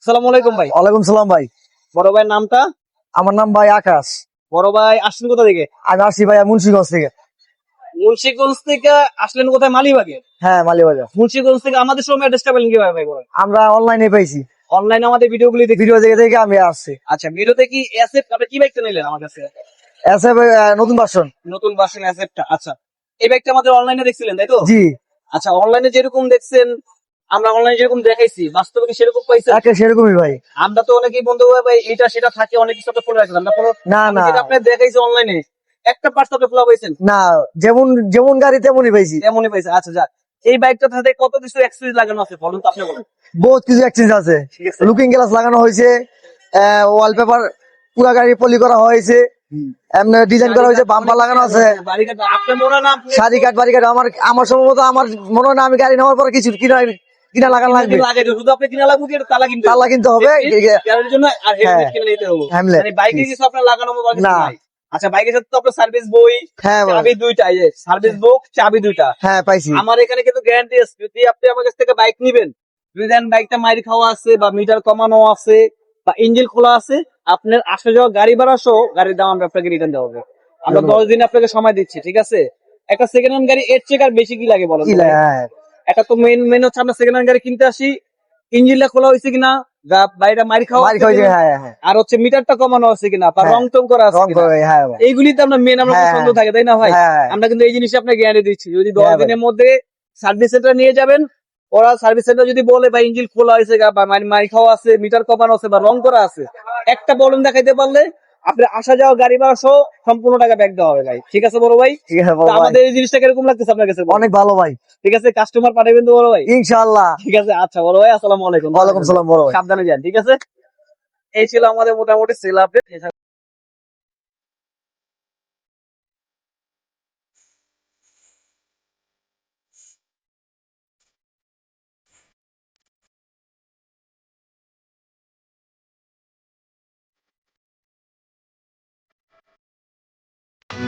আসসালামু আলাইকুম ভাই। ওয়ালাইকুম সালাম ভাই। বড় ভাইয়ের নামটা? আমার নাম ভাই আকাশ। বড় ভাই আসলেন কোথা থেকে? আমি আসছি ভাই মুন্সিগঞ্জ থেকে। মুন্সিগঞ্জ থেকে আসলেন কোথায়? মালিবাগে। হ্যাঁ, মালিবাজার। মুন্সিগঞ্জ থেকে আমাদের সময় অ্যাড্রেসটা পেলেন কিভাবে ভাই বলেন? আমরা অনলাইনে পাইছি, অনলাইনে আমাদের ভিডিওগুলি দেখি। ভিডিও দেখে দেখে আমি আসছি। আচ্ছা, ভিডিওতে কি অ্যাসেট আপনি কি বাইকটা নিলেন আমার কাছে? এসে নতুন ভার্সন। নতুন ভার্সন অ্যাসেটটা। আচ্ছা, এই বাইকটা আমাদের অনলাইনে দেখছিলেন তাই তো? জি, আচ্ছা, অনলাইনে যেরকম দেখছেন, আমরা অনলাইনে যেরকম দেখাইছি বাস্তবে কি সেরকম পাইছেন? একটা সেরকমই ভাই। আমরা তো অনেকেই বন্ধু ভাই এটা সেটা থাকে, অনেক কিছু একটা ফলো রাখলাম আমরা কোনো না আমি না যেটা আপনি দেখাইছি অনলাইনে একটা পার্টস আপনি ফলো পাইছেন? না, যেমন যেমন গাড়ি তেমনই পাইছি। এমনই পাইছে। আচ্ছা যাক, এই বাইকটা সাথে কত কিছু অ্যাক্সেসরিজ লাগানো আছে বলুন তো আপনি বলুন। বহুত কিছু এক্সচেঞ্জ আছে। ঠিক আছে। লুকিং গ্লাস লাগানো হয়েছে, ওয়ালপেপার পুরা গাড়ি পলি করা হয়েছে, এমনি ডিজাইন করা হয়েছে, বাম্পার লাগানো আছে, বাড়িঘাট আপনার মনে নাম শাড়ি কাট বাড়ি কাট। আমার আমার সম্ভবত আমার মনে হয় না আমি গাড়ি নেওয়ার পরে কিছু কিনা কিনা লাগানো লাগবে। লাগে শুধু আপনি কিনা লাগবে কি তালা কিনতে তালা কিনতে হবে। এর জন্য আর হেলমেট হ্যাঁ, কিনে নিতে হবে। হ্যামলেট। মানে বাইকে কিছু আপনার লাগানো মতো কিছু না। নাই। আচ্ছা, বাইকের সাথে তো আপনার সার্ভিস বই, হ্যাঁ ভাই। চাবি দুইটা, এই সার্ভিস বুক, চাবি দুইটা। হ্যাঁ পাইছি। আমার এখানে কিন্তু গ্যারান্টি আছে, যদি আপনি আমার কাছ থেকে বাইক নিবেন, যদি দেন বাইকটা মাইর খাওয়া আছে বা মিটার কমানো আছে বা ইঞ্জিন খোলা আছে, আপনার আসা যাওয়া গাড়ি ভাড়া সহ গাড়ির দাম আমরা আপনাকে রিটার্ন দেওয়া হবে। আমরা 10 দিন আপনাকে সময় দিচ্ছি, ঠিক আছে? একটা সেকেন্ড হ্যান্ড গাড়ি এর চেয়ে আর বেশি কি লাগে বলো? কি হ্যাঁ, একটা তো মেন হচ্ছে আমরা সেকেন্ড হ্যান্ড গাড়ি কিনতে আসি, ইঞ্জিনটা খোলা হয়েছে কিনা, বাইরে মারি খাওয়া মার আছে খাইছে। কিনা, হ্যাঁ হ্যাঁ, আর হচ্ছে মিটারটা কমানো আছে কিনা বা হ্যাঁ। রং টং করা আছে রং কিনা, করে। হ্যাঁ ভাই। এইগুলিতে আমরা মেন আমরা হ্যাঁ, সন্দেহ থাকে তাই না ভাই? হ্যাঁ। আমরা কিন্তু এই জিনিসটা আপনাকে গ্যারান্টি দিচ্ছি, যদি 10 হ্যাঁ ভাই। দিনের মধ্যে সার্ভিস সেন্টার নিয়ে যাবেন, ওরা সার্ভিস সেন্টার যদি বলে বা ইঞ্জিন খোলা হয়েছে বা মারি খাওয়া আছে, মিটার কমানো আছে বা রং করা আছে, একটা প্রবলেম দেখাইতে পারলে আপনি আসা যাওয়া গাড়ি ভাড়া সহ সম্পূর্ণ টাকা ব্যাক দেওয়া হবে ভাই। ঠিক আছে বড় ভাই? ঠিক আছে তো বড় ভাই। আমাদের এই জিনিসটা কিরকম লাগতেছে আপনার কাছে? অনেক ভালো ভাই। ঠিক আছে, কাস্টমার পাঠাবেন তো বড় ভাই? ইনশাআল্লাহ। ঠিক আছে, আচ্ছা বড় ভাই, আসসালামু আলাইকুম। ওয়ালাইকুম সালাম বড় ভাই। সাবধানে যান, ঠিক আছে? এই ছিল আমাদের মোটামুটি সেল আপডেট।